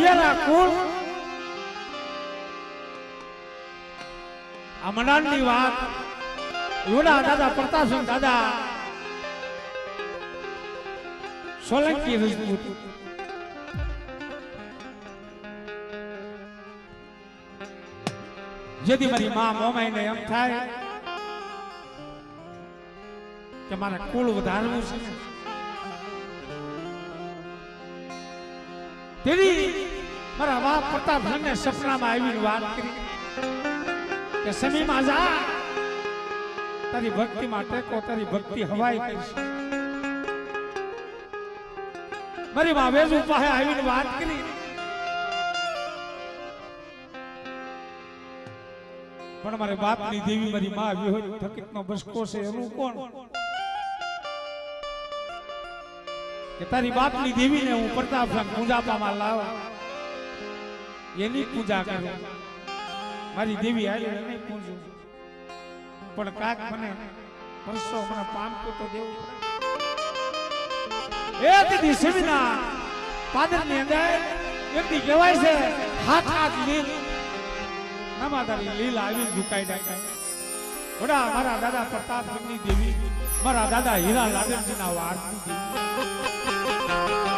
દિવેલા કુળ આ મંડાણની વાત યોડા દાદા પ્રતાપસિંહ દાદા સોલંકી રજપૂત જેથી મારી માં મોમાઈને એમ થાય કે મારે કુળ વધારવું છે તેરી મારા બાપ પ્રતાપસિંહને સપનામાં આવીને વાત કરી કે સમીમાં જા તારી ભક્તિ માટે તારી ભક્તિ હવાઈ કરીશ મારી માં વેજુ પાસે આવીને વાત કરી પણ મારે બાપની દેવી મારી માં આવી હોય થકીતનો બસકો છે એનું કોણ કે તારી બાપની દેવીને હું પ્રતાપસિંહ પૂજાપામાં લાવ એની પૂજા કરું મારી દેવી આવી એને પૂજું પણ કાક મને વર્ષો મને પામતું તો દેવું પડે એ દીદી સિમિના પાદરની અંદર વ્યક્તિ કહેવાય છે હાથ હાથ લીલ નમાદારી લીલ આવી ઝુકાઈ ડાકા વડા મારા દાદા પ્રતાપસિંહની દેવી મારા દાદા હીરા લાડનજીના વારની દેવી